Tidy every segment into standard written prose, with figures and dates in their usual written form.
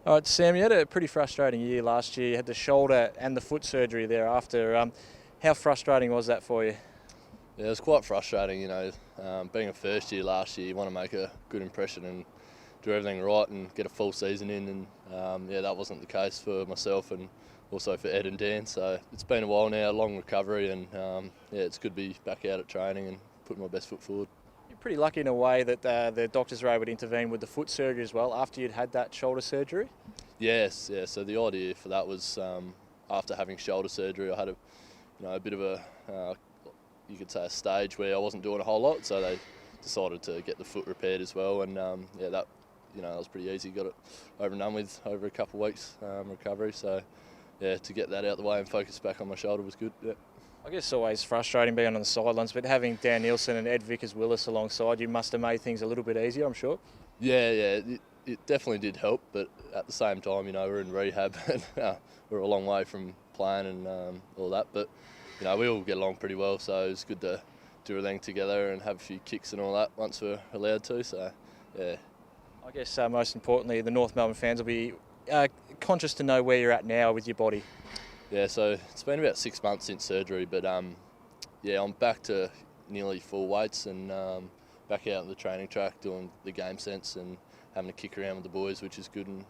All right, Sam, you had a pretty frustrating year last year. You had the shoulder and the foot surgery thereafter. How frustrating was that for you? Yeah, it was quite frustrating, being a first year last year, you want to make a good impression and do everything right and get a full season in, and that wasn't the case for myself and also for Ed and Dan. So it's been a while now, long recovery, and it's good to be back out at training and putting my best foot forward. You're pretty lucky in a way that the doctors were able to intervene with the foot surgery as well after you'd had that shoulder surgery. Yes, yeah. So the idea for that was after having shoulder surgery, I had a bit of a you could say a stage where I wasn't doing a whole lot, so they decided to get the foot repaired as well, and that was pretty easy. Got it over and done with over a couple of weeks recovery. So to get that out the way and focus back on my shoulder was good. Yeah. I guess it's always frustrating being on the sidelines, but having Dan Nielsen and Ed Vickers-Willis alongside you must have made things a little bit easier, I'm sure. Yeah, it definitely did help, but at the same time, we're in rehab and we're a long way from playing and all that. But we all get along pretty well, so it's good to do everything together and have a few kicks and all that once we're allowed to. So yeah. I guess most importantly, the North Melbourne fans will be conscious to know where you're at now with your body. Yeah, so it's been about 6 months since surgery, but I'm back to nearly full weights and back out on the training track doing the game sense and having to kick around with the boys, which is good. And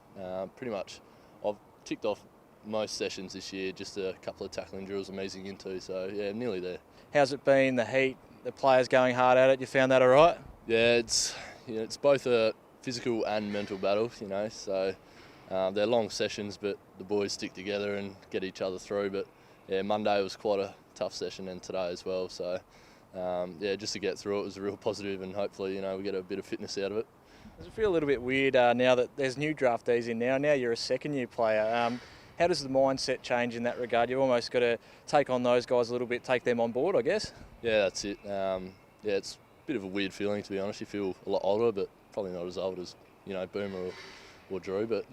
pretty much I've ticked off most sessions this year, just a couple of tackling drills I'm easing into, so yeah, nearly there. How's it been, the heat, the players going hard at it? You found that all right? Yeah, it's both a physical and mental battle, so they're long sessions, but the boys stick together and get each other through. But yeah, Monday was quite a tough session, and today as well. So just to get through it was a real positive, and hopefully we get a bit of fitness out of it. Does it feel a little bit weird now that there's new draftees in now? Now you're a second-year player. How does the mindset change in that regard? You've almost got to take on those guys a little bit, take them on board, I guess. Yeah, that's it. It's a bit of a weird feeling, to be honest. You feel a lot older, but probably not as old as Boomer or Drew. But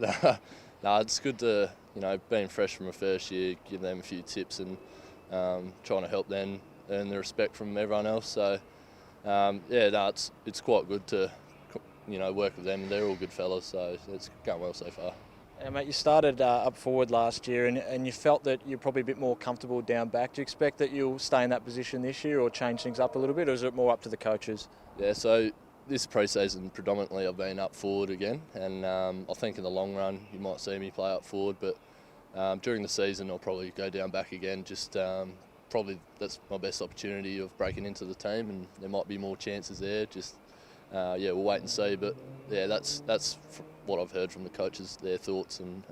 it's good to being fresh from a first year, give them a few tips and trying to help them earn the respect from everyone else. So it's quite good to work with them. They're all good fellas, so it's going well so far. Mate, you started up forward last year and you felt that you're probably a bit more comfortable down back. Do you expect that you'll stay in that position this year or change things up a little bit, or is it more up to the coaches? Yeah, so this pre-season predominantly I've been up forward again, and I think in the long run you might see me play up forward, but during the season I'll probably go down back again. Just probably that's my best opportunity of breaking into the team, and there might be more chances there. Just we'll wait and see, but yeah, that's what I've heard from the coaches, their thoughts, and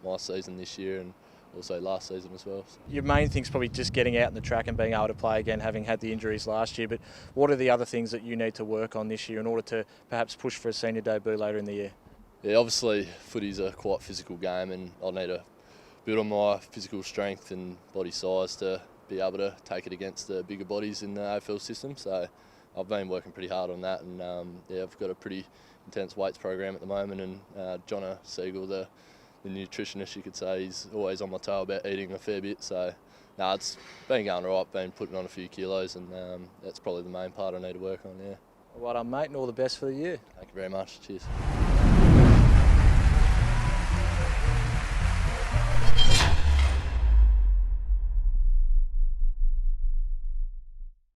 my season this year and also last season as well. Your main thing's probably just getting out in the track and being able to play again, having had the injuries last year, but what are the other things that you need to work on this year in order to perhaps push for a senior debut later in the year? Yeah, obviously footy's a quite physical game, and I'll need to build on my physical strength and body size to be able to take it against the bigger bodies in the AFL system. So I've been working pretty hard on that, and I've got a pretty intense weights program at the moment, and Jono Siegel, the nutritionist, you could say, he's always on my tail about eating a fair bit. So it's been going all right, been putting on a few kilos, and that's probably the main part I need to work on. Yeah. Well done, mate, and all the best for the year. Thank you very much. Cheers.